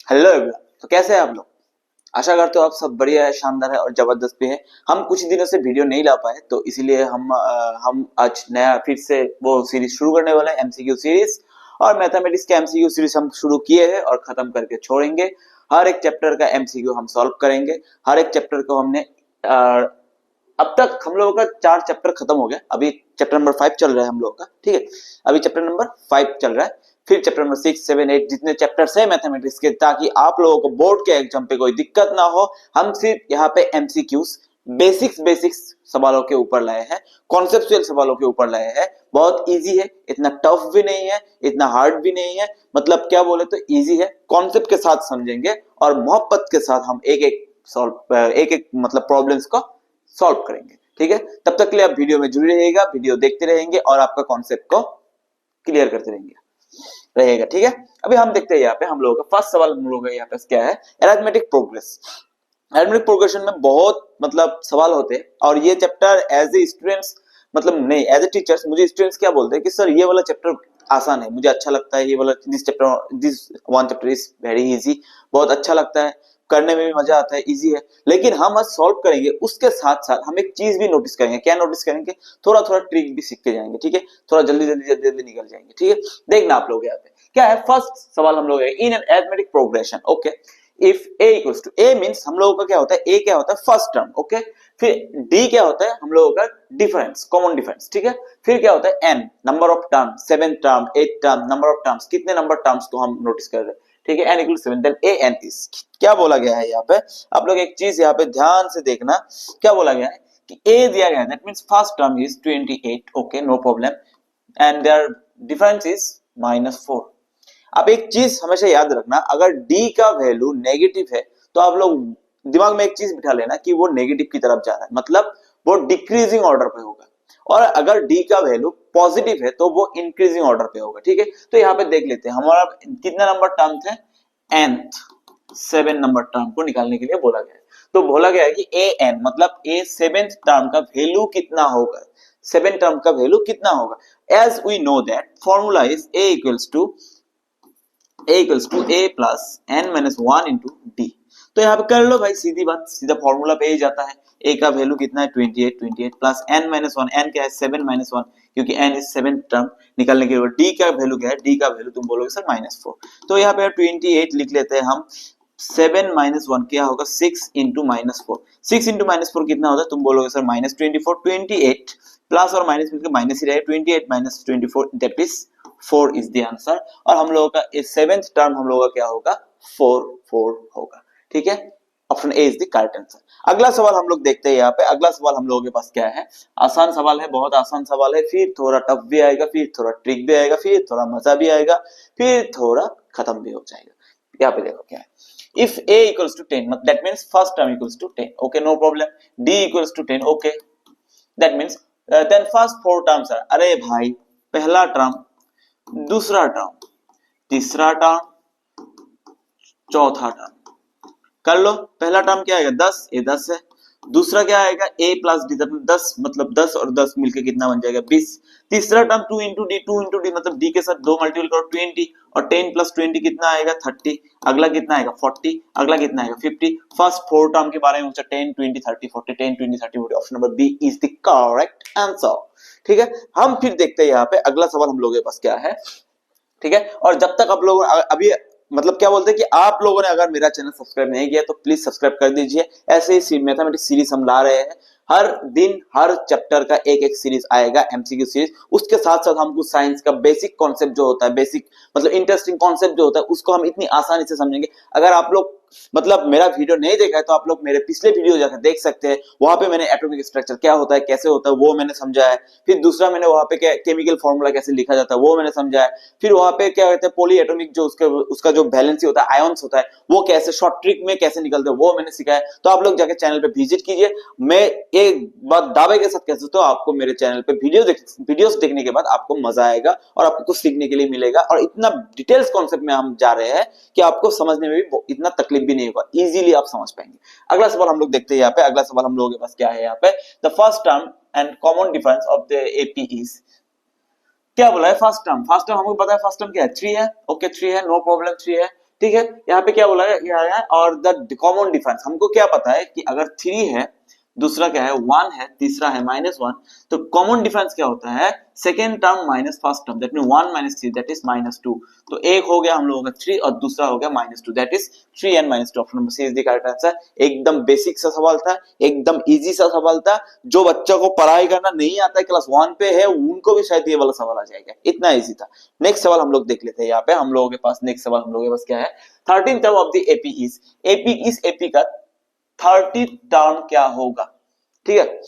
Hello everyone. तो कैसे हैं आप लोग? आशा करते हो आप सब बढ़िया है, शानदार है और जबरदस्त भी है। हम कुछ दिनों से वीडियो नहीं ला पाए तो इसीलिए हम आज नया फिर से वो सीरीज शुरू करने वाले हैं, एमसीक्यू सीरीज। और मैथमेटिक्स के एमसीक्यू सीरीज हम शुरू किए हैं और खत्म करके छोड़ेंगे। हर एक चैप्टर का एमसीक्यू हम सॉल्व करेंगे। हर एक चैप्टर को हमने अब तक हम लोगों का 4 चैप्टर खत्म हो गया। अभी चैप्टर नंबर 5 चल रहा है हम लोगों का, ठीक है। अभी चैप्टर नंबर 5 चल रहा है, फिर चैप्टर नंबर 6, 7, 8 जितने चैप्टर्स है मैथमेटिक्स के, ताकि आप लोगों को बोर्ड के एग्जाम पे कोई दिक्कत ना हो। हम सिर्फ यहाँ पे एमसीक्यूज बेसिक्स सवालों के ऊपर लाए हैं, कॉन्सेप्चुअल सवालों के ऊपर लाए हैं। बहुत इजी है, इतना टफ भी नहीं है, इतना हार्ड भी नहीं है। मतलब क्या बोले तो इजी है, कॉन्सेप्ट के साथ समझेंगे और मोहब्बत के साथ हम एक एक मतलब प्रॉब्लम्स को सॉल्व करेंगे, ठीक है। तब तक के लिए आप वीडियो में जुड़े रहिएगा, वीडियो देखते रहेंगे और आपका कॉन्सेप्ट को क्लियर करते रहेगा, ठीक है। अभी हम देखते हैं यहाँ पे हम लोगों का फर्स्ट सवाल हम लोगों का यहाँ पे क्या है, अरिथमेटिक प्रोग्रेस। अरिथमेटिक प्रोग्रेशन में बहुत मतलब सवाल होते हैं और ये चैप्टर एज ए स्टूडेंट्स मतलब नहीं एज ए टीचर्स मुझे स्टूडेंट्स क्या बोलते हैं कि सर ये वाला चैप्टर आसान है, मुझे अच्छा लगता है ये वाला, this one chapter is very easy, बहुत अच्छा लगता है, करने में भी मजा आता है, इजी है। लेकिन हम आज सॉल्व करेंगे, उसके साथ साथ हम एक चीज भी नोटिस करेंगे। क्या नोटिस करेंगे? थोड़ा थोड़ा ट्रिक भी सीख के जाएंगे, ठीक है। थोड़ा जल्दी निकल जाएंगे, ठीक है। देखना आप लोग यहाँ पे क्या है। फर्स्ट सवाल हम लोग in an arithmetic progression, okay, if a equals to a means हम लोगों का क्या होता है, a क्या होता है फर्स्ट टर्म, ओके। फिर d क्या होता है हम लोगों का डिफरेंस, कॉमन डिफरेंस, ठीक है। फिर क्या होता है n number of term, 7 term, 8 term, number of terms, कितने नंबर टर्म्स को हम नोटिस कर रहे हैं, ठीक है। n equal 7 then a n is क्या बोला गया है यहाँ पे। आप लोग एक चीज यहाँ पे ध्यान से देखना, क्या बोला गया है कि a दिया गया है, that means first term is 28, okay, no problem, and their difference is -4। अब एक चीज हमेशा याद रखना, अगर d का वैल्यू नेगेटिव है तो आप लोग दिमाग में एक चीज बिठा लेना कि वो नेगेटिव की तरफ जा रहा है, मतलब वो डिक्रीजिंग ऑर्डर पे होगा। और अगर d का वैल्यू पॉजिटिव है तो वो इंक्रीजिंग ऑर्डर पे होगा, ठीक है। तो यहाँ पे देख लेते हैं हमारा कितना नंबर टर्म थे, nth 7 नंबर टर्म को निकालने के लिए बोला गया है। तो बोला गया है कि an मतलब a 7th टर्म का वैल्यू कितना होगा, 7 टर्म का वैल्यू कितना होगा। As we know that formula is a equals to a plus n minus 1 into d. तो यहाँ पे कर लो भाई, सीधी बात, सीधा फॉर्मूला पे ही जाता है। a का वैल्यू कितना है 28 प्लस n माइनस 1, n क्या है 7 माइनस 1, क्योंकि n इज 7th टर्म निकालने के बाद d का वैल्यू क्या है, d का वैल्यू तुम बोलोगे सर -4। तो यहाँ पे 28 लिख लेते हैं हम, 7 माइनस 1 क्या होगा 6 इंटू -4, 6 इंटू -4 कितना होता है, तुम बोलोगे सर -24, 28 प्लस और माइनस मिलकर माइनस ही रहेगा, 28 minus 24 that is 4 is the answer. और हम लोगों का 7th टर्म हम लोगों का क्या होगा 4 होगा, ठीक है। Option A is the correct answer. अगला सवाल हम लोग देखते हैं यहाँ पे। अगला सवाल हम लोगों के पास क्या है, आसान सवाल है, बहुत आसान सवाल है, फिर थोड़ा टफ भी आएगा, फिर थोड़ा ट्रिक भी आएगा, फिर थोड़ा मजा भी आएगा, फिर थोड़ा खत्म भी हो जाएगा। यहाँ पे देखो क्या है, if a equals to 10 that means first term equals to 10, okay, no problem, d equals to 10, okay, that means then first 4 terms are, अरे भाई पहला टर्म, दूसरा टर्म, तीसरा टर्म, चौथा टर्म कर लो। पहला टर्म क्या आएगा 10, ये 10 है। दूसरा क्या आएगा a प्लस डी, 10 मतलब 10 और 10 मिलके कितना बन जाएगा 20। तीसरा टर्म 2 इंटू डी मतलब d के साथ 2 मल्टीपल करो 20, और 10 प्लस 20 कितना आएगा 30। अगला कितना आएगा 40, अगला कितना आएगा 50। फर्स्ट 4 टर्म के बारे में पूछा 10 20 30 40, 10 20 30 40, option number B is the correct answer, ठीक है। हम फिर देखते हैं यहाँ पे अगला सवाल हम लोगों के पास क्या है, ठीक है। और जब तक आप लोग अभी मतलब क्या बोलते हैं कि आप लोगों ने अगर मेरा चैनल सब्सक्राइब नहीं किया तो प्लीज सब्सक्राइब कर दीजिए। ऐसे ही मैथमेटिक्स सीरीज हम ला रहे हैं, हर दिन हर चैप्टर का एक सीरीज आएगा, एमसीक्यू सीरीज। उसके साथ साथ हम कुछ साइंस का बेसिक कॉन्सेप्ट जो होता है, बेसिक मतलब इंटरेस्टिंग कॉन्सेप्ट जो होता है, उसको हम इतनी आसानी से समझेंगे। अगर आप लोग मतलब मेरा वीडियो नहीं देखा है तो आप लोग मेरे पिछले वीडियो जाकर देख सकते हैं, वहां पे मैंने एटॉमिक स्ट्रक्चर क्या होता है, कैसे होता है, वो मैंने समझा है। फिर दूसरा मैंने वहां पे केमिकल फॉर्मूला कैसे लिखा जाता है वो मैंने समझा है। फिर वहां पे क्या कहते हैं पॉली एटॉमिक जो उसका जो वैलेंसी होता है, आयंस होता है, वो कैसे शॉर्ट ट्रिक में कैसे निकलते हैं वो मैंने सिखाया है। तो आप लोग जाकर चैनल पे विजिट कीजिए। मैं एक बात दावे के साथ कह सकता हूँ, आपको मेरे चैनल पे वीडियोस देखने के बाद आपको मजा आएगा और आपको कुछ सीखने के लिए मिलेगा। और इतना डिटेल्स कॉन्सेप्ट में हम जा रहे हैं कि आपको समझने में भी इतना तकलीफ भी नहीं होगा, इजीली आप समझ पाएंगे। अगला सवाल हम लोग देखते हैं यहाँ पे। अगला सवाल हम लोगों के पास क्या है यहाँ पे, the first term and common difference of the AP is, क्या बोला है फर्स्ट टर्म हमको पता है फर्स्ट टर्म क्या है 3 है, ओके 3 है, नो प्रॉब्लम 3 है। ठीक है, यहाँ पे क्या बोला गया है, और द कॉमन डिफरेंस, हमको क्या पता है कि अगर 3 है, दूसरा क्या है 1 है, तीसरा है -1, तो कॉमन डिफरेंस क्या होता है, second term minus first term, that mean 1 - 3 that is -2। तो एक हो गया हम लोगों का 3 और दूसरा हो गया -2, that is 3 and -2। Option number C is the correct answer. एकदम बेसिक सा सवाल था, एकदम इजी सा सवाल था, जो बच्चा को पढ़ाई करना नहीं आता है, क्लास 1 पे है, उनको भी शायद ये वाला सवाल आ जाएगा, इतना इजी था। नेक्स्ट सवाल हम लोग देख लेते हैं। यहाँ पे हम लोगों के पास नेक्स्ट सवाल हम लोगों के पास क्या है, 13th term of the AP is, AP का 30th टर्म क्या होगा, ठीक है।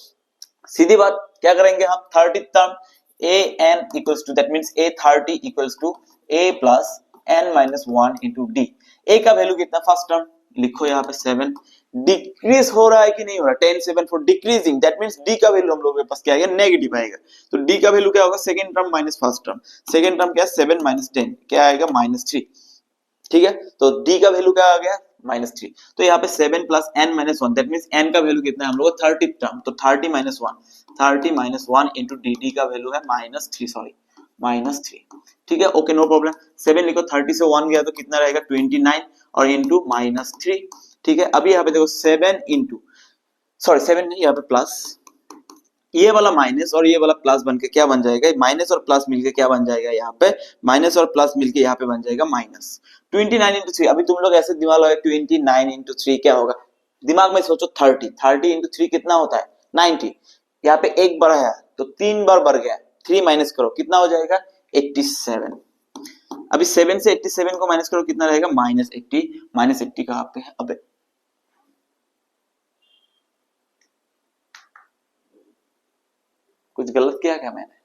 सीधी बात क्या करेंगे हम, 30th term a n equals to, that means a 30 equals to a plus n minus 1 into d। a का वैल्यू कितना, फर्स्ट टर्म लिखो यहाँ पे 7, डिक्रीज हो रहा है कि नहीं हो रहा, 10 7 for decreasing, that means d का वैल्यू हम लोगों के पास क्या आएगा, नेगेटिव आएगा। तो d का वैल्यू क्या होगा, second term minus first term, second term क्या है 7 - 10 क्या आएगा -3, ठीक है। तो d का वैल्यू क्या आ गया -3। तो यहाँ पे 7 + n - 1, दैट मींस n का वैल्यू कितना है हम लोग 30th टर्म, तो 30 - 1, 30 - 1 into dt का वैल्यू है -3, सॉरी -3, ठीक है। ओके नो प्रॉब्लम, 7 लिखो, 30 से 1 गया तो कितना रहेगा 29 और इंटू -3, ठीक है। अभी यहाँ पे देखो 7 इंटू, सॉरी 7 नहीं, यहाँ पे प्लस, ये वाला माइनस और ये वाला प्लस बन के क्या बन जाएगा, माइनस और प्लस मिलके क्या बन जाएगा, यहाँ पे माइनस और प्लस मिलके यहाँ पे बन जाएगा -29 into 3। अभी तुम लोग ऐसे दिमाग लगाओ 29 into 3 क्या होगा, दिमाग में सोचो 30 into 3 कितना होता है 90, यहाँ पे एक बढ़ा है तो 3 बार बढ़ गया, 3 माइनस करो कितना हो जाएगा 87। अभी 7 से 87 को माइनस करो कितना रहेगा -80, -80 कहाँ पे है, अबे कुछ गलत किया क्या मैंने,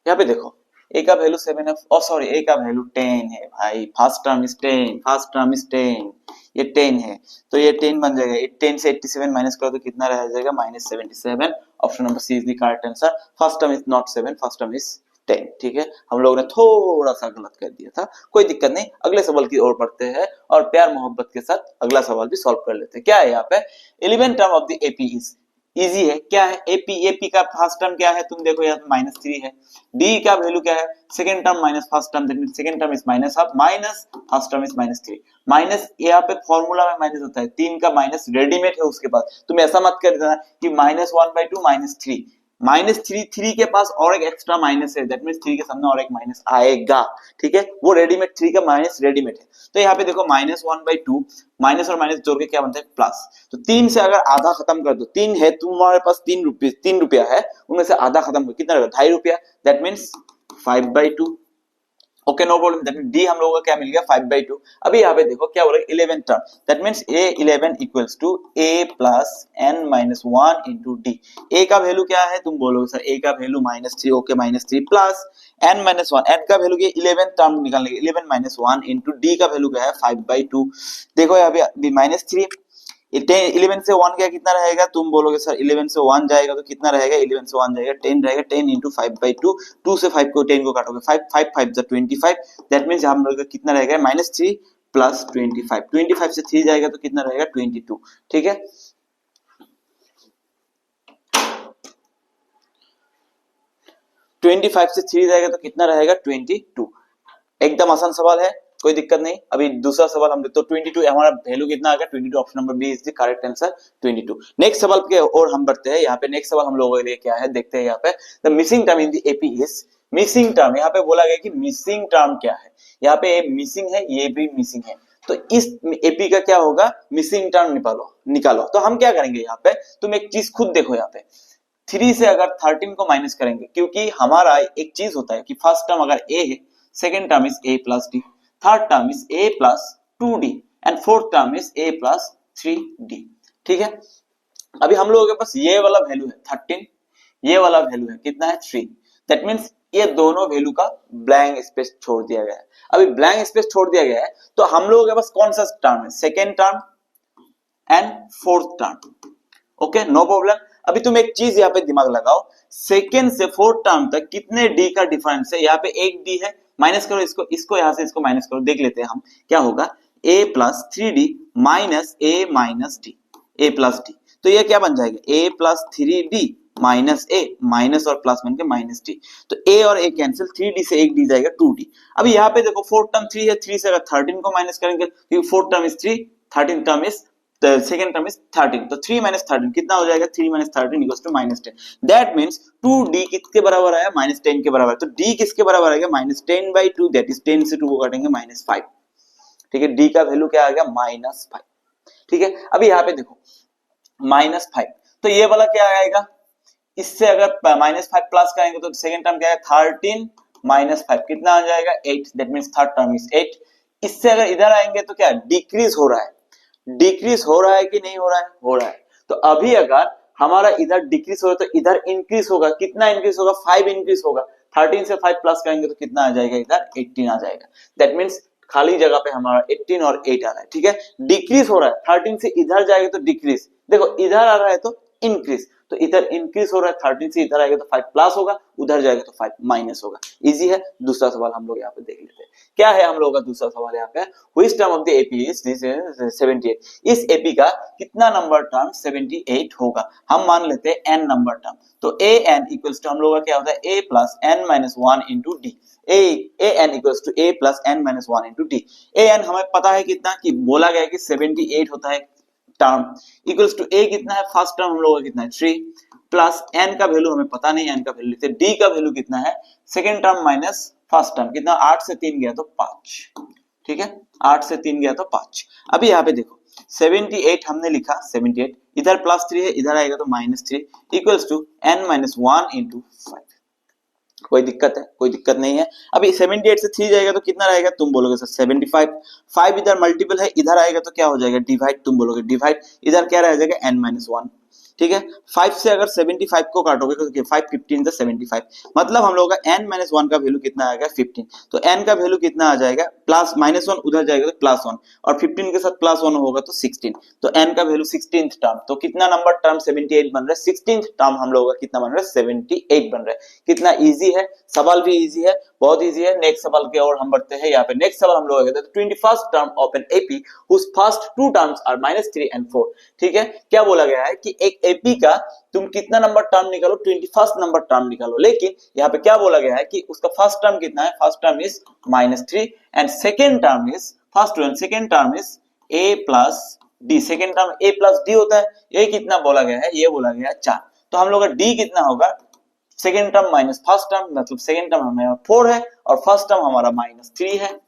यहाँ पे देखो a का वैल्यू 7 है, ओ सॉरी a का वैल्यू 10 है भाई, first term is 10, first term is 10, ये 10 है तो ये 10 बन जाएगा, 10 से 87 माइनस करो तो कितना रह जाएगा -77। Option number C is the correct answer. First term is not 7, first term is 10, ठीक है। हम लोगों ने थोड़ा सा गलत कर दिया था, कोई दिक्कत नहीं, अगले सवाल की ओर बढ़ते हैं और प्यार मोहब्बत के साथ अगला सवाल भी सॉल्व कर लेते हैं। क्या है यहाँ पे, 11th term of the AP is, easy है, क्या है एपी का फर्स्ट टर्म क्या है, तुम देखो यहाँ पे -3 है, डी का वैल्यू क्या है, second term minus first term, that means second term is -1/2 minus first term is -3, minus यहाँ पे फॉर्मूला में माइनस होता है, 3 का माइनस रेडीमेड है उसके पास, तुम ऐसा मत कर देना कि -1/2 -3 3 के पास और एक एक्स्ट्रा माइनस है, दैट मींस 3 के सामने और एक माइनस आएगा, ठीक है, वो रेडीमेड 3 का माइनस रेडीमेड है। तो यहाँ पे देखो -1/2 माइनस और माइनस जोड़ के क्या बनता है प्लस, तो 3 से अगर आधा खत्म कर दो, 3 है तुम्हारे पास 3 रुपया है, उनमें से आधा खत्म कर कितना रहेगा 2.5 रुपया, that means 5/2। Okay no problem, that means d हम लोगों को क्या मिल गया 5/2। अभी यहाँ पे देखो क्या बोला 11th term, that means a11 equals to a plus n minus 1 into d. a का वैल्यू क्या है, तुम बोलोगे सर a का वैल्यू -3, okay -3 plus n minus 1, n का वैल्यू क्या 11th टर्म निकालने के 11 माइनस 1 इंटू डी का वैल्यू क्या है 5/2। देखो यहाँ पे -3, 11 से 1 क्या कितना रहेगा, तुम बोलोगे सर 11 से 1 जाएगा तो कितना रहेगा, 11 से 1 जाएगा 10 रहेगा, 10 इंटू 5/2, 2 से 5 को 10 को काटोगे 5 5 जा 25, दैट मींस हम लोग का कितना रहेगा -3 प्लस 25, 25 से 3 जाएगा तो कितना रहेगा 22, ठीक है। ट्वेंटी फाइव से 3 जाएगा तो कितना रहेगा 22, एकदम आसान सवाल है, कोई दिक्कत नहीं। अभी दूसरा सवाल हम देखते, तो 22 हमारा वैल्यू कितना आ गया 22, option number B is the correct answer 22। Next सवाल के और हम बढ़ते हैं, यहाँ पे नेक्स्ट सवाल हम लोगों के लिए क्या है देखते हैं। यहाँ पे the missing term in the AP is, missing term यहाँ पे बोला गया कि मिसिंग टर्म क्या है, यहाँ पे मिसिंग है, ये भी मिसिंग है, तो इस एपी का क्या होगा मिसिंग टर्म निकालो। तो हम क्या करेंगे यहाँ पे, तुम एक चीज खुद देखो, यहाँ पे 3 से अगर 13 को माइनस करेंगे, क्योंकि हमारा एक चीज होता है कि फर्स्ट टर्म अगर a है, second term is a plus D, third term is a plus 2d and fourth term is a plus 3d, ठीक है। अभी हम लोगों के पास ये वाला वैल्यू है 13, ये वाला वैल्यू है कितना है 3, दैट मींस ये दोनों वैल्यू का ब्लैंक स्पेस छोड़ दिया गया है। अभी ब्लैंक स्पेस छोड़ दिया गया है तो हम लोगों के पास कौन सा टर्म है, second term and fourth term, okay no problem. अभी तुम एक चीज यहाँ पे दिमाग लगाओ, सेकेंड से फोर्थ टर्म तक कितने डी का डिफरेंस है, यहाँ पे एक डी है, माइनस करो इसको यहाँ से इसको माइनस करो, देख लेते हैं हम क्या होगा, a plus 3d minus a minus D, a plus D, तो ये क्या बन जाएगा a plus 3d minus A, minus और प्लस बन के माइनस डी। तो ए और ए कैंसिल, 3d से एक डी जाएगा 2d। अब यहाँ पे देखो फोर्थ टर्म 3 है, 3 से अगर 13 को माइनस करेंगे, क्योंकि fourth term is 3, 13 term is second term is 13, तो 3 माइनस 13 कितना हो जाएगा, 3 minus 13 equals to minus 10। That means 2d किसके बराबर आया, माइनस 10 के बराबर। तो d किसके बराबर आएगा, माइनस 10/2, दैट इज 10 से 2 को काटेंगे माइनस 5। ठीक है, d का वैल्यू क्या आ गया, माइनस 5। ठीक है, अभी यहाँ पे देखो माइनस 5, तो ये वाला क्या आएगा, इससे अगर माइनस 5 प्लस करेंगे तो सेकंड टर्म क्या है, 13 माइनस 5 कितना आ जाएगा, 8, that means third term is 8। इससे अगर इधर आएंगे तो क्या डिक्रीज हो रहा है, डिक्रीज हो रहा है कि नहीं हो रहा है, हो रहा है। तो अभी अगर हमारा इधर डिक्रीज हो रहा है तो इधर इंक्रीज होगा, कितना इंक्रीज होगा, 5 इंक्रीज होगा। 13 से 5 प्लस करेंगे तो कितना आ जाएगा, इधर 18 आ जाएगा। दैट मींस खाली जगह पे हमारा 18 और 8 आ रहा है। ठीक है, डिक्रीज हो रहा है, 13 से इधर जाएगा तो डिक्रीज, देखो इधर आ रहा है तो इंक्रीज, तो इधर इंक्रीज हो रहा है, 13 से इधर आएगा तो 5 प्लस होगा, उधर जाएगा तो 5 माइनस होगा। इजी है। दूसरा सवाल हम लोग यहाँ पे देख लेते हैं, क्या है हम लोगों का दूसरा सवाल यहाँ पे, which term of the AP is 78, इस एपी का कितना नंबर टर्म 78 होगा। हम मान लेते हैं n नंबर टर्म, तो a n इक्वल्स टू हम लोग का क्या होता है, a plus n minus 1 into d. a n equals to a plus n minus 1 into d. a n हमें पता है कितना, कि बोला गया है कि 78 होता है टर्म, इक्वल्स टू a कितना है, फर्स्ट टर्म हम लोग का कितना है 3, प्लस n का वैल्यू हमें पता नहीं, n का वैल्यू लेते, d का वैल्यू कितना है, second term minus first term कितना, 8 से 3 गया तो 5। ठीक है, 8 से 3 गया तो 5। अभी यहाँ पे देखो 78 हमने लिखा, 78 इधर प्लस 3 है, इधर आएगा तो minus 3 equals to n minus 1 into 5। कोई दिक्कत है, कोई दिक्कत नहीं है। अभी 78 से 3 जाएगा तो कितना रहेगा, तुम बोलोगे सर 75। 5 इधर मल्टीपल है, इधर आएगा तो क्या हो जाएगा, डिवाइड, तुम बोलोगे डिवाइड, इधर क्या रह जाएगा n माइनस 1। ठीक है, 5 से अगर 75 को काटोगे तो 5 15 से 75, मतलब हम लोग का n माइनस 1 का वैल्यू कितना आएगा, 15। तो n का वैल्यू कितना आ जाएगा, प्लस माइनस 1 उधर जाएगा तो प्लस 1, और 15 के साथ प्लस 1 होगा तो 16, तो n का वैल्यू 16th टर्म। तो कितना नंबर टर्म 78 बन रहा है, 16th टर्म हम लोग का कितना बन रहा है, 78 बन रहा है। कितना इजी है, सवाल भी इजी है, बहुत इजी है। नेक्स्ट सवाल की ओर हम बढ़ते हैं। यहाँ पे नेक्स्ट सवाल हम लोग कहते हैं 21st term of an AP whose first two terms are -3 and 4। ठीक है, क्या बोला गया है कि एक एपी का तुम कितना नंबर टर्म निकालो, 21st नंबर टर्म निकालो, लेकिन यहाँ पे क्या बोला गया है कि उसका फर्स्ट टर्म कितना है, first term is -3 and second term is, first one second term is a plus D, second term a plus D होता है। ये कितना बोला गया है, ये बोला गया है 4, तो हम लोग का d कितना होगा, second term minus first term, मतलब सेकेंड टर्म हमारा 4 है और फर्स्ट टर्म हमारा -3 है।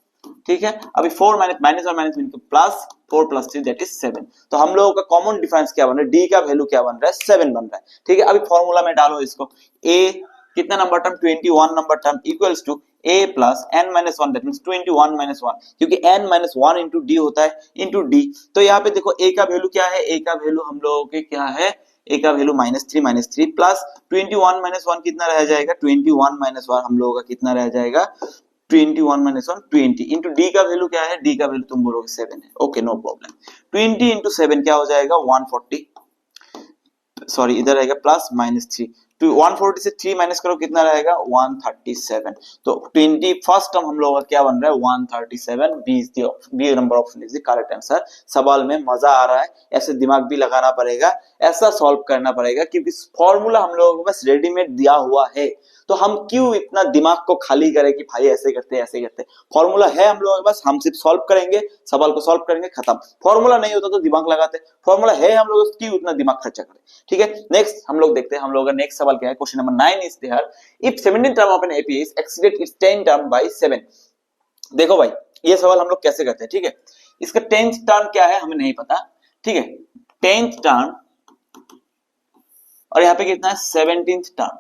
ठीक है, अभी 4 माइनस और माइनस मिलकर प्लस 4 प्लस 3 दैट इज 7। तो हम लोगों का कॉमन डिफरेंस क्या बन रहा है, डी का वैल्यू क्या बन रहा है, 7 बन रहा है। ठीक है, अभी फॉर्मूला में डालो इसको, a कितना number term, 21 number term equals to a plus n minus 1 that means 21 minus 1, क्योंकि n माइनस 1 इंटू डी होता है इंटू d। तो यहाँ पे देखो a का वैल्यू क्या है, a का वैल्यू हम लोगों के क्या है, a का वैल्यू -3 प्लस 21 माइनस 1 कितना रह जाएगा, 21 माइनस 1 हम लोगों का कितना रह जाएगा, 21 माइनस 1 20 इंटू डी का वैल्यू क्या है, डी का वैल्यू तुम बोलोगे 7 है। Okay, no problem. 20 इंटू 7 क्या हो जाएगा, 140, सॉरी इधर रहेगा प्लस -3, तो 140 से 3 माइनस करो कितना रहेगा, 137। तो 21st टर्म हम लोगों का क्या बन रहा है, 137। B number option is the correct answer. सवाल में मजा आ रहा है, ऐसे दिमाग भी लगाना पड़ेगा, ऐसा सॉल्व करना पड़ेगा, क्योंकि फॉर्मूला हम लोगों को बस रेडीमेड दिया हुआ है, तो हम क्यों इतना दिमाग को खाली करें कि भाई ऐसे करते ऐसे करते। फॉर्मूला है हम लोगों के पास, हम सिर्फ सॉल्व करेंगे, सवाल को सॉल्व करेंगे, खत्म। फॉर्मूला नहीं होता तो दिमाग लगाते, फॉर्मूला है हम लोग क्यों उतना दिमाग खर्चा करें। ठीक है, नेक्स्ट हम लोग देखते हैं, हम लोग का नेक्स्ट सवाल क्या है, question number 9 is there, if 17 term of an AP is exceeded it's 10 term by 7। देखो भाई, ये सवाल हम लोग कैसे करते हैं। ठीक है, इसका 10th टर्म क्या है हमें नहीं पता। ठीक है, 10th टर्म और यहाँ पे कितना है, 17th टर्म।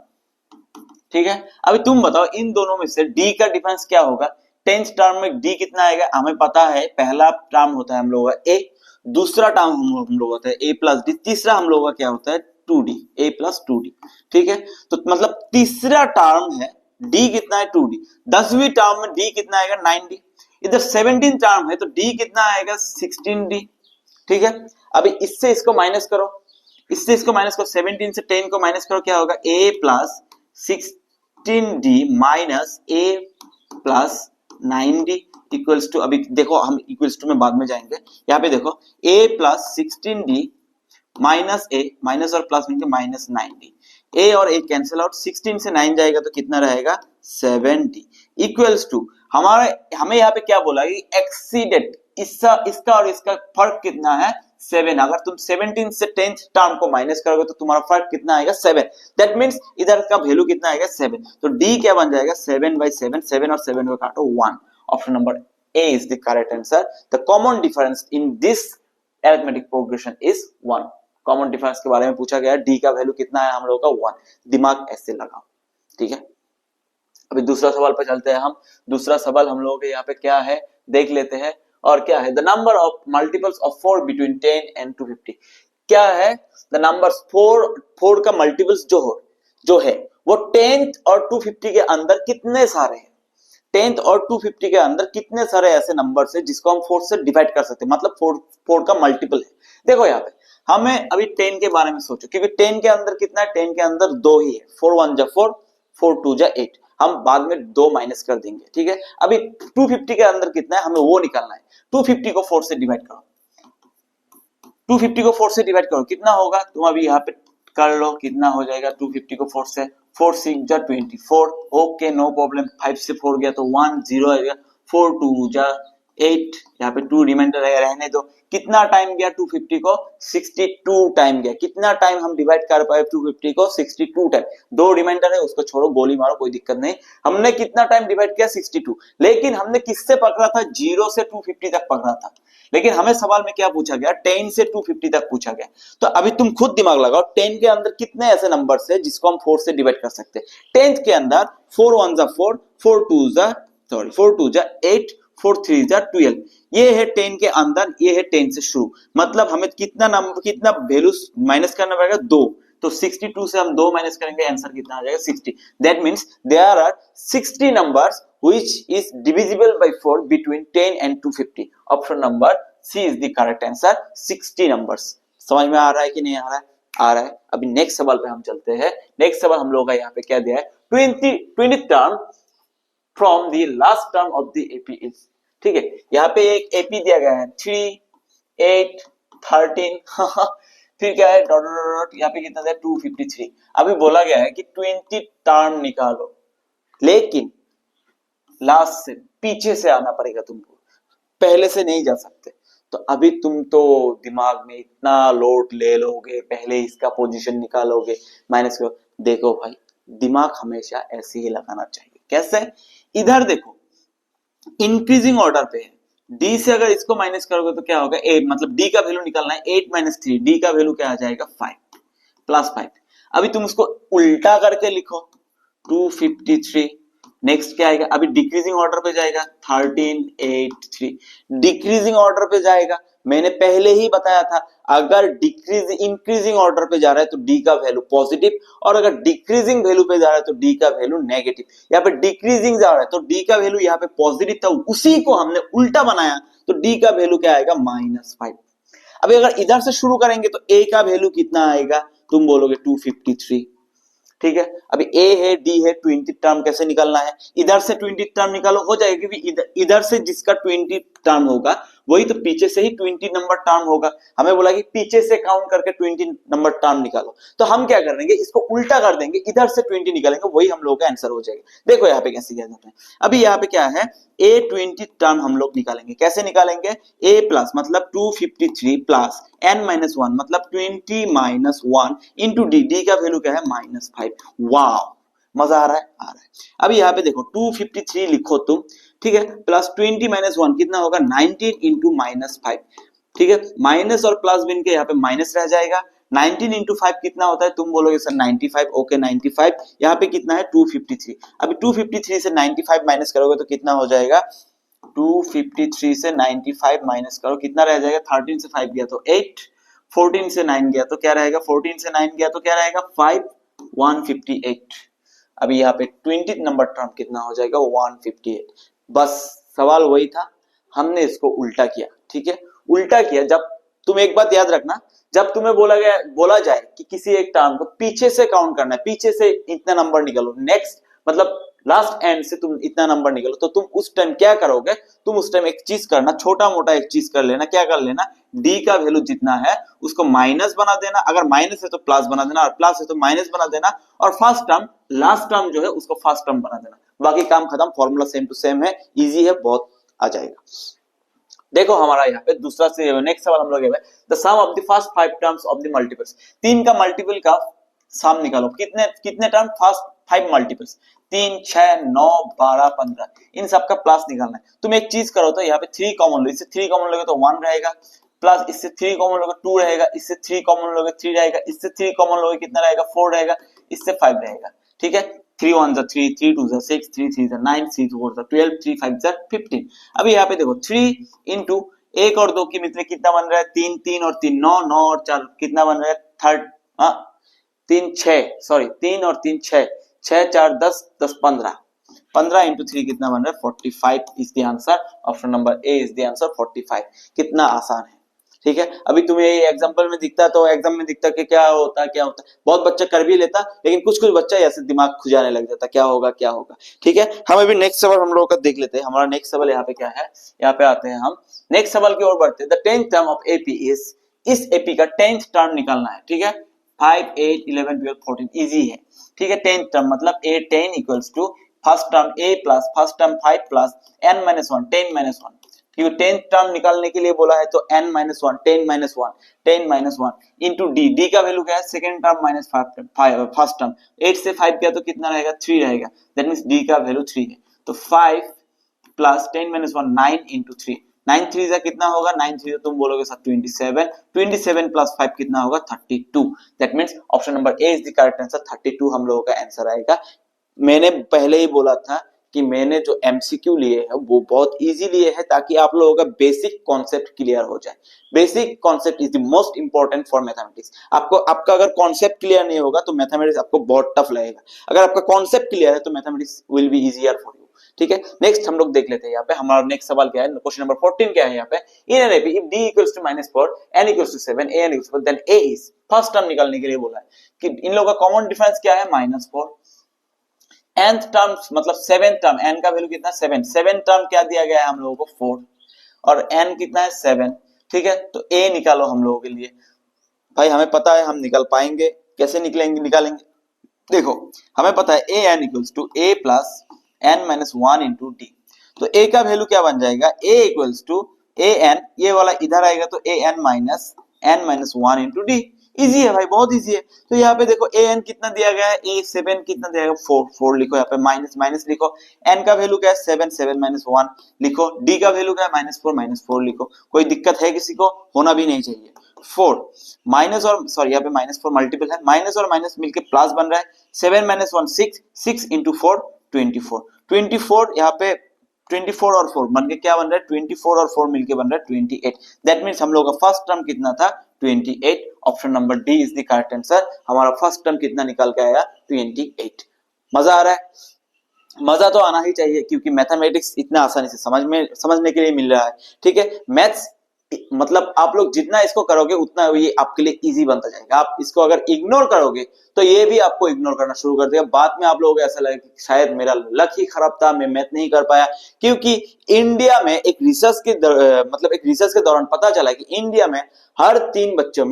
ठीक है, अभी तुम बताओ इन दोनों में से d का डिफरेंस क्या होगा। 10th टर्म में d कितना आएगा, हमें पता है पहला टर्म होता है हम लोगों का a, दूसरा टर्म हम लोग होता है a प्लस डी, तीसरा हम लोगों का क्या होता है 2d, a प्लस 2d। ठीक है, तो मतलब तीसरा टर्म है d कितना है 2d, 10वीं टर्म में d कितना आएगा 9d, इधर 17 टर्म है तो d कितना आएगा 16d। ठीक है, अभी इससे इसको माइनस करो, इससे इसको माइनस करो, 17 से 10 को माइनस करो, क्या होगा a plus 16d minus a plus 9d equals to, अभी देखो हम इक्वल्स टू में बाद में जाएंगे, यहाँ पे देखो a plus 16d minus a, minus और प्लस मिलकर -9d ए और ए कैंसिल आउट, 16 से 9 जाएगा तो कितना रहेगा 70 इक्वल्स टू हमें यहाँ पे क्या बोला कि एक्सीडेड, इसका और इसका फर्क कितना है 7। अगर तुम 17 से 10th टर्म को माइनस करोगे तो तुम्हारा फर्क कितना आएगा 7। दैट मींस इधर का वैल्यू कितना आएगा 7। तो डी क्या बन जाएगा 7/7, 7 और 7 को काटो 1। Option number A is the correct answer. The common difference in this arithmetic progression is 1। Common difference के बारे में पूछा गया, डी का वैल्यू कितना है हम लोगों का 1। दिमाग ऐसे लगाओ, ठीक है। अभी दूसरा सवाल पे चलते हैं हम। दूसरा सवाल हम लोगों के यहाँ पे क्या है देख लेते हैं। और क्या है, the number of multiples of 4 between 10 and 250। क्या है, द नंबर्स 4 का मल्टीपल्स जो है वो 10th और 250 के अंदर कितने सारे हैं। 10th और 250 के अंदर कितने सारे ऐसे नंबर्स है जिसको हम 4 से डिवाइड कर सकते हैं, मतलब 4 का मल्टीपल है। देखो यहाँ पे हमें अभी 10 के बारे में सोचो, क्योंकि 10 के अंदर कितना है, 10 के अंदर 2 ही है, 4 1 जा 4, 4 2 जा 8। हम बाद में 2 माइनस कर देंगे, ठीक है। अभी 250 के अंदर कितना है हमें वो निकालना है। 250 को 4 से डिवाइड करो, 250 को 4 से डिवाइड करो, कितना होगा तुम अभी यहाँ पे कर लो, कितना हो जाएगा 250 को 4 से, 4 6 जा 24। ओके नो प्रॉब्लम, 5 से 4 गया तो 1 0 आएगा, 4 2 जा 8, यहाँ पे 2 रिमाइंडर रहने दो। कितना टाइम गया 250 को 62 टाइम गया। कितना टाइम हम डिवाइड कर पाए 250 को 62 टाइम। 2 रिमाइंडर है उसको छोड़ो, गोली मारो कोई दिक्कत नहीं। हमने कितना टाइम डिवाइड किया 62, लेकिन हमने किससे पकड़ा था 0 से 250 तक पकड़ा था। लेकिन हमें सवाल में क्या पूछा गया 10 से 250 तक पूछा गया। तो अभी तुम खुद दिमाग लगाओ 10 के अंदर कितने ऐसे नंबर्स है जिसको हम 4 से डिवाइड कर सकते हैं। 10th के अंदर 4 1 जा 4, 4 2 जा 8, 4 3 जा 12। ये है 10 के अंदर, ये है 10 से शुरू। मतलब हमें कितना वैल्यू माइनस करना पड़ेगा 2। तो 62 से हम 2 माइनस करेंगे, आंसर कितना आ जाएगा 60। That means there are 60 numbers which is divisible by 4 between 10 and 250। Option number C is the correct answer, 60 numbers. समझ में आ रहा है कि नहीं आ रहा है? आ रहा है। अभी नेक्स्ट सवाल पे हम चलते हैं। नेक्स्ट सवाल हम लोग का यहाँ पे क्या दिया है, 20 term from the last term of the AP is. ठीक है, यहाँ पे एक एपी दिया गया है 3 8 13 फिर क्या है डॉट डॉट डॉट, यहाँ पे कितना दिया 253। अभी बोला गया है कि 20 टर्म निकालो, लेकिन लास्ट से पीछे से आना पड़ेगा तुमको, पहले से नहीं जा सकते। तो अभी तुम तो दिमाग में इतना लोड ले लोगे, पहले इसका पोजीशन निकालोगे, माइनस करो। देखो भाई, दिमाग हमेशा ऐसे ही लगाना चाहिए। कैसे? इधर देखो इंक्रीजिंग ऑर्डर पे है, डी से अगर इसको माइनस करोगे तो क्या होगा 8, मतलब डी का वैल्यू निकालना है 8 - 3, डी का वैल्यू क्या आ जाएगा 5 +5। अभी तुम उसको उल्टा करके लिखो 253। नेक्स्ट क्या आएगा, अभी डिक्रीजिंग ऑर्डर पे जाएगा 13 8 3, डिक्रीजिंग ऑर्डर पे जाएगा। मैंने पहले ही बताया था अगर इंक्रीजिंग ऑर्डर पे जा रहा है तो डी का वैल्यू पॉजिटिव, और अगर डिक्रीजिंग वैल्यू पे जा रहा है तो डी का वैल्यू नेगेटिव। यहाँ पे डिक्रीजिंग जा रहा है तो डी का वैल्यू यहाँ पे पॉजिटिव था, उसी को हमने उल्टा बनाया तो डी का वैल्यू क्या आएगा -5। अभी अगर इधर से शुरू करेंगे तो ए का वैल्यू कितना आएगा, तुम बोलोगे 253। ठीक है, अभी ए है डी है, 20 टर्म कैसे निकालना है, इधर से 20 टर्म निकालो हो जाएगा, क्योंकि इधर से जिसका 20 टर्म होगा वही तो पीछे से ही 20 नंबर टर्म होगा। हमें बोला कि पीछे से काउंट करके 20 नंबर टर्म निकालो, तो हम क्या कर देंगे इसको उल्टा कर देंगे, इधर से 20 निकालेंगे, वही हम लोगों का आंसर हो जाएगा। देखो यहाँ पे कैसे किया जाता है। अभी यहाँ पे क्या है ए 20 टर्म हम लोग निकालेंगे, कैसे निकालेंगे, ए प्लस मतलब 253 प्लस n - 1 मतलब 20 - 1 इंटू डी, डी का वैल्यू क्या है -5। वाओ, मजा आ रहा है, आ रहा है। अभी यहाँ पे देखो 253 लिखो तुम, ठीक है, प्लस 20 - 1 कितना होगा 19 इंटू -5। ठीक है, माइनस और प्लस बिन के यहाँ पे माइनस रह जाएगा। 19 इंटू 5 कितना होता है, तुम बोलोगे सर 95। ओके 95, यहाँ पे कितना है 253। अभी 253 से 95 माइनस करोगे तो कितना हो जाएगा, 253 से 95 माइनस करो, कितना रह जाएगा, 13 से 5 गया तो 8, 14 से 9 गया तो क्या रहेगा, 14 से 9 गया तो क्या रहेगा 5, 158। अभी यहाँ पे 20 नंबर टर्म कितना हो जाएगा 158। बस सवाल वही था, हमने इसको उल्टा किया। ठीक है, उल्टा किया। जब तुम एक बात याद रखना, जब तुम्हें बोला जाए कि किसी एक टर्म को पीछे से काउंट करना है, पीछे से इतना नंबर निकालो, नेक्स्ट मतलब लास्ट एंड से तुम इतना नंबर निकलो, तो तुम उस टाइम क्या करोगे, तुम उस टाइम एक चीज करना, छोटा मोटा एक चीज कर लेना, क्या कर लेना, डी का वैल्यू जितना है उसको माइनस बना देना, अगर माइनस है तो प्लस बना देना, और प्लस है तो माइनस बना देना, और फर्स्ट टर्म लास्ट टर्म जो है उसको फर्स्ट टर्म बना देना, बाकी काम खत्म, फॉर्मूला सेम टू सेम है, इजी है, बहुत आ जाएगा। देखो हमारा यहाँ पे दूसरा से नेक्स्ट सवाल हम लोग the sum of the first 5 terms of the multiples, 3 का मल्टीपल का सम निकालो, कितने कितने टर्म, फर्स्ट 5 मल्टीपल्स, 3 6 9 12 15, इन सब का प्लस निकालना है। तुम एक चीज करो, तो यहाँ पे 3 कॉमन लो, इससे 3 कॉमन लोगे तो 1 रहेगा, प्लस इससे 3 कॉमन लोगे 2 रहेगा, इससे 3 कॉमन लोगे 3 रहेगा, इससे 3 कॉमन लोगे कितना रहेगा 4 रहेगा, इससे 5 रहेगा, ठीक है। 3 1 जा 3, 3 2 जा 6, 3 3 जा 9, 3 4 जा 12, 3 5 जा 15। अभी यहाँ पे देखो 3 इंटू 1 और 2 के मित्र कितना बन रहा है, 3 3 और 3 9, 9 और 4 कितना बन रहा है, थर्ड 3 6, सॉरी 3 और 3 6, 6 4 10 10 15, 15 इंटू 3 कितना बन रहा है 45 is the answer, option number A is the answer 45। कितना आसान है, ठीक है। अभी तुम्हें ये एग्जांपल में दिखता तो एग्जाम में दिखता कि क्या होता क्या होता, बहुत बच्चा कर भी लेता, लेकिन कुछ कुछ बच्चा ऐसे दिमाग खुजाने लग जाता, क्या होगा क्या होगा, ठीक है। हम अभी नेक्स्ट सवाल हम लोगों का देख लेते हैं। हमारा नेक्स्ट सवाल यहाँ पे क्या है, यहाँ पे आते हैं हम नेक्स्ट सवाल की ओर बढ़ते हैं। The 10th term of AP is, इस एपी का 10th टर्म निकालना है, ठीक है। 5 8 11 12 14 इजी है, ठीक है। 10th टर्म मतलब a 10 equals to first term a plus first term 5 plus n minus 1 10 minus 1, क्योंकि 10th टर्म निकालने के लिए बोला है, तो n minus 1 10 minus 1 10 minus 1 into D, D का वैल्यू क्या है, second term minus first term, 8 से 5 किया तो कितना रहेगा 3 रहेगा, दैट मींस डी का वैल्यू 3 है, तो 5 प्लस 10 माइनस 1 9 इंटू 3, 9 3 जा कितना होगा, 9 3 तुम बोलोगे सर 27, 27 प्लस 5 कितना होगा 32, that means option number A is the correct answer, 32 हम लोगों का आंसर आएगा। मैंने पहले ही बोला था कि मैंने जो एमसीक्यू लिए है वो बहुत इजी लिए है, ताकि आप लोगों का बेसिक कॉन्सेप्ट क्लियर हो जाए। Basic concept is the most important for mathematics. आपको आपका अगर कॉन्सेप्ट क्लियर नहीं होगा तो मैथमेटिक्स आपको बहुत टफ लगेगा, अगर आपका कॉन्सेप्ट क्लियर है तो mathematics will be easier for you, ठीक है। नेक्स्ट हम लोग देख लेते हैं यहाँ पे हमारा नेक्स्ट सवाल क्या है, क्वेश्चन नंबर 14 क्या है यहाँ पे, in an AP if d equals to -4 n equals to 7 a n equals to then a is, first term निकालने के लिए बोला है कि इन लोगों का कॉमन डिफरेंस क्या है -4, nth टर्म मतलब 7th टर्म, n का वैल्यू कितना 7, 7 टर्म क्या दिया गया है हम लोगों को 4, और n कितना है 7, ठीक है। तो a निकालो हम लोगों के लिए, भाई हमें पता है हम निकाल पाएंगे, कैसे निकालेंगे, देखो हमें पता है a n equals to a plus n minus 1 into d, तो a का वैल्यू क्या बन जाएगा, a equals to a n, ये वाला इधर आएगा तो a n minus 1 into d, easy है भाई, बहुत इजी है। तो यहाँ पे देखो a n कितना दिया गया है, a 7 कितना दिया गया 4, 4 लिखो, यहाँ पे माइनस माइनस लिखो, n का वैल्यू क्या है 7, 7 माइनस 1 लिखो, d का वैल्यू क्या है -4 लिखो, कोई दिक्कत है किसी को, होना भी नहीं चाहिए। 4 माइनस और सॉरी यहाँ पे -4 मल्टीपल है, माइनस और माइनस मिलके प्लस बन रहा है, 7 माइनस 1 6, 6 इंटू 4 24, 24 यहाँ पे 24 और 4 बन के क्या बन रहा है, 24 और 4 मिलके बन रहा है 28, दैट मींस हम लोग का फर्स्ट टर्म कितना था 28, option number D is the correct answer. हमारा फर्स्ट टर्म कितना निकल के आया 28। मजा आ रहा है, मजा तो आना ही चाहिए, क्योंकि मैथमेटिक्स इतना आसानी से समझने के लिए मिल रहा है, ठीक है। मैथ्स मतलब आप लोग जितना इसको करोगे उतना ये आपके लिए इजी बनता जाएगा, आप इसको अगर इग्नोर करोगे तो ये भी आपको इग्नोर करना शुरू कर देगा, बाद में आप लोगों को ऐसा लगेगा कि शायद मेरा लक ही खराब था, मैं मैथ नहीं कर पाया, क्योंकि इंडिया में एक रिसर्च के दौरान पता चला कि इंडिया में हर 3 बच्चों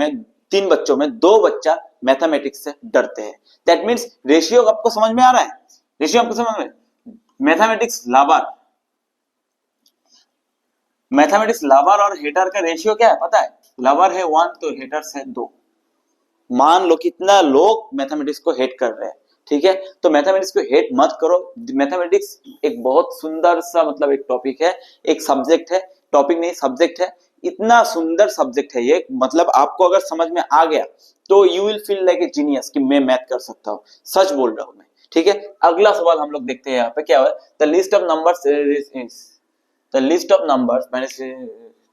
में 2 बच्चा मैथमेटिक्स से डरते हैं। दैट मीन्स रेशियो आपको समझ में आ रहा है, रेशियो आपको समझ में, मैथमेटिक्स लवर और हेटर का रेशियो क्या है पता है, लवर है 1 तो हेटर्स है 2, मान लो कितना लोग मैथमेटिक्स को हेट कर रहे हैं, ठीक है। तो मैथमेटिक्स को हेट मत करो, मैथमेटिक्स एक बहुत सुंदर सा मतलब एक टॉपिक है, एक सब्जेक्ट है, टॉपिक नहीं सब्जेक्ट है, इतना सुंदर सब्जेक्ट है ये, मतलब आपको अगर समझ में आ गया तो you will feel like a genius कि मैं मैथ कर सकता हूँ, सच बोल रहा हूँ मैं, ठीक है। अगला सवाल हम लोग देखते हैं यहाँ पे क्या है, the list of numbers minus,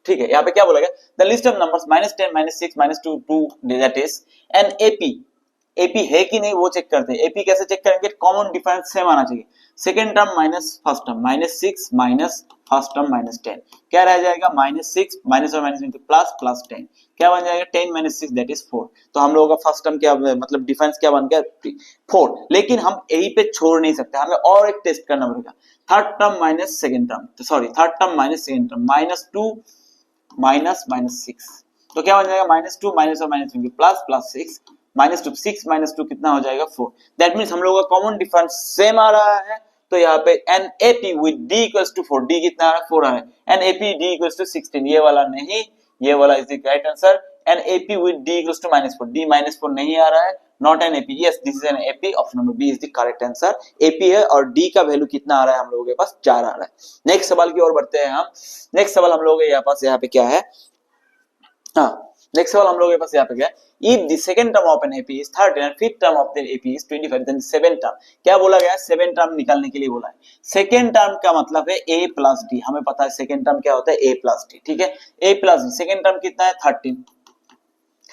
ठीक है। यहाँ पे क्या बोला गया, the list of numbers -10 -6 -2 2 that is an AP AP है कि नहीं वो चेक करते हैं। एपी कैसे चेक करेंगे, कॉमन डिफरेंस सेम आना चाहिए। Second term minus first term, -6 minus first term -10, क्या रह जाएगा, -6 माइनस और माइनस इनटू प्लस प्लस 10, क्या बन जाएगा 10 माइनस 6 दैट इज 4। तो हम लोगों का फर्स्ट टर्म क्या मतलब डिफरेंस क्या बन गया 4। लेकिन हम यही पे छोड़ नहीं सकते, हमें और एक टेस्ट करना पड़ेगा। Third term minus second term, sorry third term minus second term, -2 minus -6, तो क्या बन जाएगा -2 माइनस और माइनस प्लस प्लस 6, -2 6 -2 कितना हो जाएगा 4। दैट मींस हम लोगों का कॉमन डिफरेंस सेम आ रहा है। तो यहाँ पे NAP with D equals to 4, D कितना आ रहा है 4 आ रहा है। NAP D equals to 16, ये वाला नहीं, ये वाला is the right answer. NAP with D equals to -4, D -4 नहीं आ रहा है, not NAP, yes this is NAP, option number B is the correct answer. AP है और D का वैल्यू कितना आ रहा है हम लोगों के पास 4 आ रहा है। नेक्स्ट सवाल की ओर बढ़ते हैं हम। नेक्स्ट सवाल हम लोगों के यहाँ पे क्या है, हाँ नेक्स्ट सवाल हम लोगों के पास यहाँ पे क्या है, if the second term of an AP is 13 and fifth term of the AP is 25 then seventh term, क्या बोला गया है, सेवन टर्म निकालने के लिए बोला है। सेकेंड टर्म का मतलब है A प्लस डी, हमें पता है सेकेंड टर्म क्या होता है A प्लस डी, ठीक है, A plus D. Second term कितना है 13,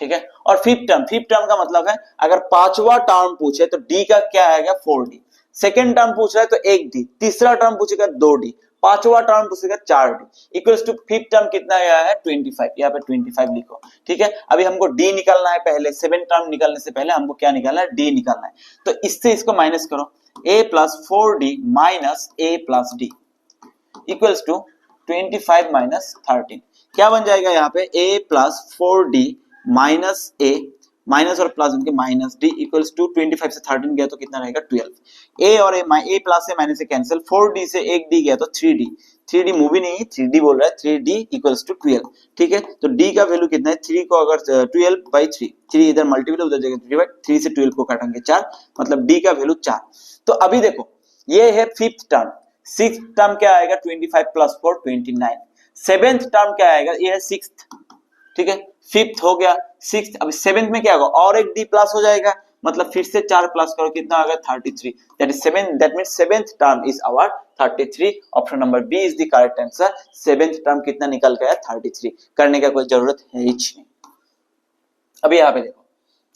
ठीक है, और फिफ्थ टर्म का मतलब है अगर पांचवा टर्म पूछे तो D का क्या आएगा 4D, सेकेंड टर्म पूछ रहा है तो 1D, तीसरा टर्म पूछेगा 2D, पांचवा टर्म पूछेगा 4D, equals to fifth term कितना आया है 25, यहाँ पे 25 लिखो, ठीक है। अभी हमको D निकालना है, पहले सेवन टर्म निकालने से पहले हमको क्या निकालना है, D निकालना है। तो इससे इसको माइनस करो, A plus 4D minus A plus D equals to 25 minus 13, क्या बन जाएगा यहाँ पे A plus 4D minus A minus और प्लस उनके माइनस D इक्वल्स टू 25 से 13 गया तो कितना रहेगा 12। A और A प्लस से माइनस से कैंसिल, 4D से 1D गया तो 3D, 3D मूवी नहीं 3D बोल रहा है, 3D इक्वल्स टू 12, ठीक है। तो D का वैल्यू कितना है, 3 को अगर 12/3, 3 इधर मल्टीपल उधर जाएगा 3/3 से 12 को काटेंगे 4, मतलब D का वैल्यू 4। तो अभी देखो ये है फिफ्थ टर्म, सिक्स्थ टर्म क्या आएगा 25 प्लस 4 29, सेवेंथ टर्म क्या आएगा, ये है सिक्स्थ, ठीक है, फिफ्थ हो गया, सिक्स्थ, अब सेवेंथ में क्या होगा और एक D प्लस हो जाएगा, मतलब फिर से 4 प्लस करो कितना आ गया 33, that is 7, that means seventh term is our 33, option number B is the correct answer. Seventh term कितना निकल गया 33, करने का कोई जरूरत है ही नहीं। अभी यहाँ पे देखो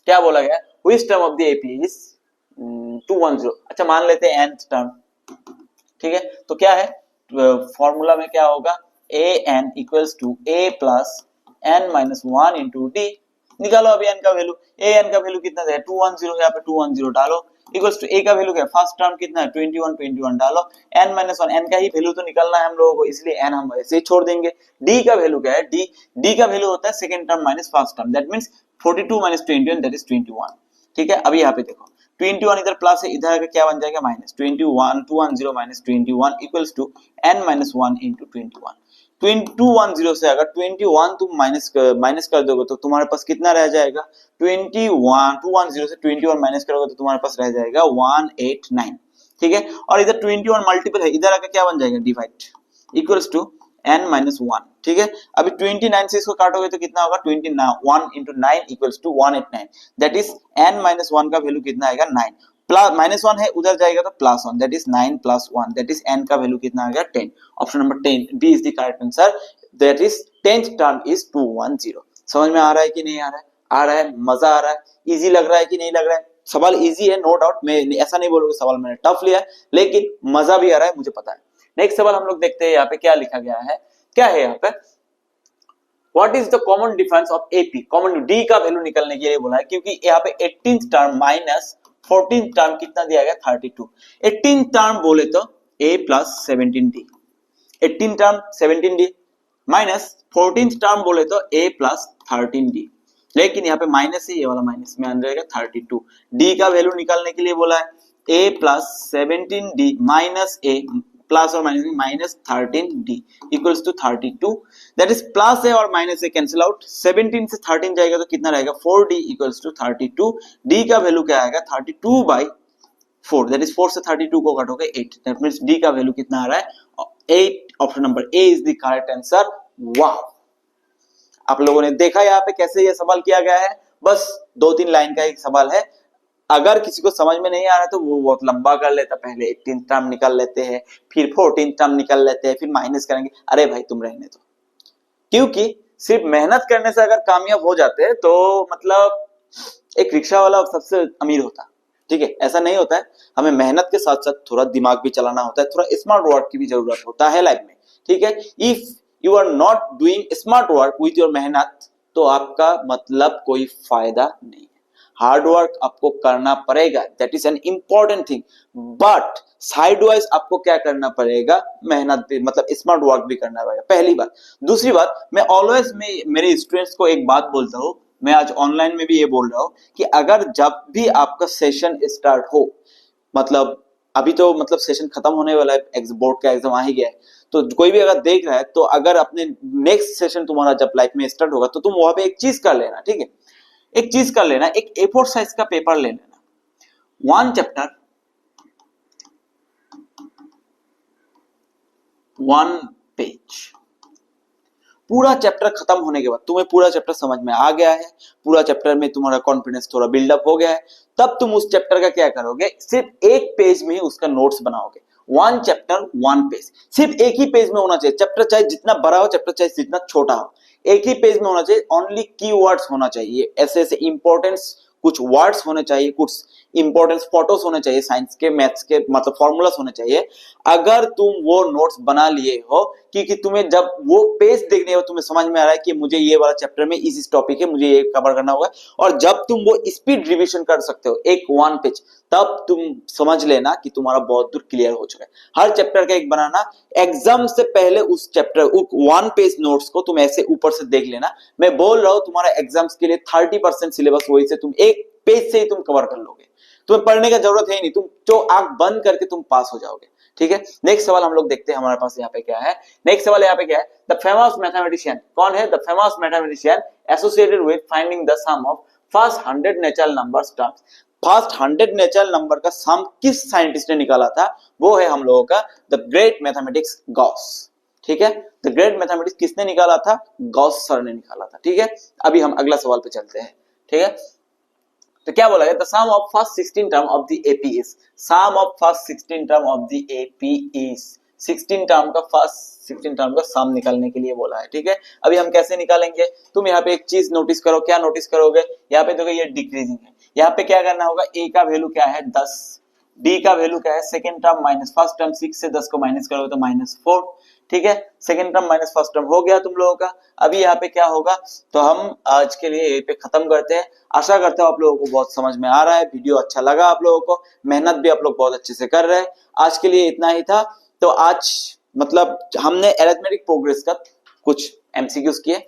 क्या बोला गया, which term of the AP is 210, अच्छा मान लेते हैं nth टर्म, ठीक है, तो क्या है फॉर्मूला में क्या होगा, an equals to a plus n minus 1 into d, निकालो अभी n का वैल्यू, an का वैल्यू कितना है 210, यहाँ पे 210 डालो, इक्वल्स टू a का वैल्यू क्या है, फर्स्ट टर्म कितना है 21 डालो, n माइनस 1, n का ही वैल्यू तो निकालना है हम लोगों को, इसलिए n हम ऐसे ही छोड़ देंगे। d का वैल्यू क्या है, d का वैल्यू होता है second term minus first term, that means 42 minus 21 that is 21, ठीक है। अभी यहाँ पे देखो 21 इधर प्लस है, इधर क्या बन जाएगा minus, 21 210 minus 21 equals to n minus 1 into 21, 210 से अगर 21 तुम माइनस कर दोगे तो तुम्हारे पास कितना रह जाएगा, 210 से 21 माइनस करोगे तो तुम्हारे पास रह जाएगा 189, ठीक है। और इधर 21 मल्टीपल है, इधर आकर क्या बन जाएगा divide, equals to n minus 1, ठीक है। अभी 29 से इसको काटोगे तो कितना होगा 21 into 9 equals to 189, that is n minus 1 का वैल्यू कितना आएगा 9, प्लस माइनस 1 है उधर जाएगा तो plus 1, that is 9 plus 1, that is n का वैल्यू कितना आ गया 10, option number 10 B is the correct answer, that is 10th term is 210। समझ में आ रहा है कि नहीं आ रहा है, आ रहा है, मजा आ रहा है, इजी लग रहा है कि नहीं लग रहा है, सवाल इजी है नो डाउट, मैं ऐसा नहीं बोलूंगा सवाल मैंने टफ लिया है, लेकिन मजा भी आ रहा है मुझे पता है। नेक्स्ट सवाल हम लोग देखते हैं यहाँ पे क्या लिखा गया है, क्या है यहाँ पे, what is the common difference of AP, common D का वैल्यू निकलने के लिए बोला है, क्योंकि यहाँ पे 18th term minus 14th term कितना दिया गया 32, 18th टर्म बोले तो a plus 17d, 18th term 17d minus 14th term बोले तो a प्लस 13d, लेकिन यहाँ पे माइनस है, ये वाला माइनस में आने रहेगा 32, d का वैल्यू निकालने के लिए बोला है a plus 17d minus a plus और minus minus 13d equals to 32, that is plus है और माइनस से कैंसिल आउट, 17 से 13 जाएगा तो कितना रहेगा 4d इक्वल्स टू 32, d का वैल्यू क्या आएगा 32/4, दैट इज 4 से 32 को काटोगे 8, दैट मींस d का वैल्यू कितना आ रहा है 8, option number A is the correct answer. वाह, आप लोगों ने देखा यहाँ पे कैसे ये सवाल किया गया है, बस 2-3 लाइन का एक सवाल है, अगर किसी को समझ में नहीं आ रहा तो वो बहुत लंबा कर लेता, पहले 18th टर्म निकाल लेते हैं, फिर 14th टर्म निकाल लेते हैं, फिर माइनस करेंगे, अरे भाई तुम रहने दो, क्योंकि सिर्फ मेहनत करने से अगर कामयाब हो जाते हैं तो मतलब एक रिक्शा वाला सबसे अमीर होता, ठीक है, ऐसा नहीं होता है। हमें मेहनत के साथ साथ थोड़ा दिमाग भी चलाना होता है, थोड़ा स्मार्ट वर्क की भी जरूरत होता है लाइफ में, ठीक है। If you are not doing smart work with your मेहनत, तो आपका मतलब कोई फायदा नहीं है। हार्ड वर्क आपको करना पड़ेगा, that is an important thing, but side wise आपको क्या करना पड़ेगा, मेहनत भी, मतलब स्मार्ट वर्क भी करना पड़ेगा, पहली बात। दूसरी बात, मैं ऑलवेज मेरे स्टूडेंट्स को एक बात बोलता हूं, मैं आज ऑनलाइन में भी ये बोल रहा हूं कि अगर जब भी आपका सेशन स्टार्ट हो, मतलब अभी तो मतलब सेशन खत्म होने वाला है, बोर्ड का एग्जाम आ ही गया है, तो कोई भी अगर देख रहा है, तो अगर अपने नेक्स्ट सेशन तुम्हारा जब लाइफ में स्टार्ट होगा, तो तुम वहां पे एक चीज कर लेना, ठीक है, एक चीज कर लेना, एक A4 साइज का पेपर ले लेना, 1 चैप्टर 1 पेज, पूरा चैप्टर खत्म होने के बाद तुम्हें पूरा चैप्टर समझ में आ गया है, पूरा चैप्टर में तुम्हारा कॉन्फिडेंस थोड़ा बिल्डअप हो गया है, तब तुम उस चैप्टर का क्या करोगे, सिर्फ एक पेज में ही उसका नोट्स बनाओगे। 1 चैप्टर 1 पेज, सिर्फ एक ही पेज में होना चाहिए, चैप्टर चाहे जितना बड़ा हो, चैप्टर चाहे जितना छोटा हो, एक ही पेज में होना चाहिए। ओनली कीवर्ड्स होना चाहिए, ऐसे ऐसे इंपॉर्टेंस कुछ वर्ड्स होने चाहिए, कुछ इंपॉर्टेंस फोटोज होने चाहिए, साइंस के मैथ्स के मतलब फॉर्मूलास होने चाहिए। अगर तुम वो नोट्स बना लिए हो, क्योंकि तुम्हें जब वो पेज देखने हो तुम्हें समझ में आ रहा है कि मुझे ये वाला चैप्टर में इस टॉपिक है, मुझे ये कवर करना होगा, और जब तुम वो स्पीड रिवीजन कर सकते हो एक 1 पेज, तब तुम समझ लेना कि तुम्हारा बहुत दूर क्लियर हो चुका है। हर चैप्टर का एक बनाना, एग्जाम से पहले उस चैप्टर 1 पेज नोट्स को तुम ऐसे ऊपर से देख लेना। मैं बोल रहा हूं तुम्हारा एग्जाम्स के लिए 30% सिलेबस वही से तुम एक पेज से ही तुम कवर कर लोगे, तुम्हें पढ़ने का जरूरत है ही नहीं, तुम जो आंख बंद करके तुम पास हो जाओगे, ठीक है। नेक्स्ट सवाल हम लोग देखते हैं हमारे पास यहाँ पे क्या है। नेक्स्ट सवाल यहाँ पे क्या है, द फेमस मैथमेटिशियन, कौन है the famous mathematician associated with finding the sum of first 100 natural numbers terms. First 100 natural number का सम किस साइंटिस्ट ने निकाला था, वो है हम लोगों का द ग्रेट मैथमेटिक्स गॉस, ठीक है। द ग्रेट मैथमेटिक्स किसने निकाला था, गॉस सर ने निकाला था, ठीक है। अभी हम अगला सवाल पे चलते हैं, ठीक है। तो क्या बोला गया, the sum of first 16 term of the AP is, sum of first 16 term of the AP is, 16 term का फर्स्ट 16 टर्म का सम निकालने के लिए बोला है, ठीक है। अभी हम कैसे निकालेंगे, तुम यहाँ पे एक चीज नोटिस करो, क्या नोटिस करोगे, यहाँ पे देखो ये डिक्रीजिंग है, यहाँ पे क्या करना होगा, ए का वैल्यू क्या है 10, डी का वैल्यू क्या है, second term minus first term, 6 से 10 को माइनस करोगे तो -4, ठीक है। Second term minus first term हो गया तुम लोगों का। अभी यहाँ पे क्या होगा, तो हम आज के लिए यहीं पे खत्म करते हैं। आशा करता हूँ आप लोगों को बहुत समझ में आ रहा है, वीडियो अच्छा लगा आप लोगों को, मेहनत भी आप लोग बहुत अच्छे से कर रहे हैं। आज के लिए इतना ही था। तो आज मतलब हमने अरिथमेटिक प्रोग्रेस का कुछ एमसीक्यूज किए,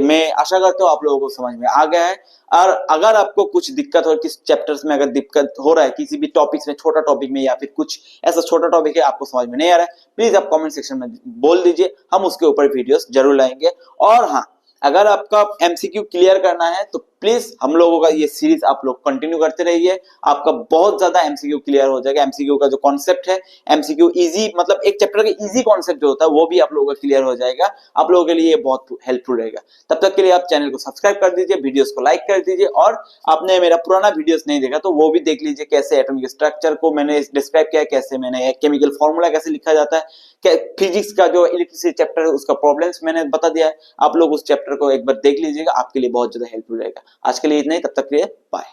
मैं आशा करता हूँ आप लोगों को समझ में आ गया है। और अगर आपको कुछ दिक्कत हो, किस चैप्टर्स में अगर दिक्कत हो रहा है, किसी भी टॉपिक्स में, छोटा टॉपिक में, या फिर कुछ ऐसा छोटा टॉपिक है आपको समझ में नहीं आ रहा है, प्लीज आप कमेंट सेक्शन में बोल दीजिए, हम उसके ऊपर वीडियोस जरूर लाएंगे। और हाँ, अगर आपका एमसीक्यू क्लियर करना है तो प्लीज हम लोगों का ये सीरीज आप लोग कंटिन्यू करते रहिए, आपका बहुत ज्यादा एमसीक्यू क्लियर हो जाएगा। एमसीक्यू का जो कॉन्सेप्ट है, एमसीक्यू इजी, मतलब एक चैप्टर का इजी कॉन्सेप्ट जो होता है वो भी आप लोगों का क्लियर हो जाएगा, आप लोगों के लिए ये बहुत हेल्पफुल रहेगा। तब तक के लिए आप चैनल को सब्सक्राइब कर दीजिए, वीडियोस को लाइक कर दीजिए, और आपने मेरा पुराना वीडियोस नहीं देखा तो वो भी देख लीजिए, कैसे एटॉमिक स्ट्रक्चर को मैंने डिस्क्राइब किया है, कैसे मैंने केमिकल फॉर्मूला कैसे लिखा जाता है, फिजिक्स का जो इलेक्ट्रिसिटी चैप्टर है उसका प्रॉब्लम्स मैंने बता दिया है। आप लोग उस चैप्टर को एक बार देख लीजिएगा, आपके लिए बहुत ज्यादा हेल्पफुल रहेगा। आज के लिए इतना ही, तब तक के लिए बाय।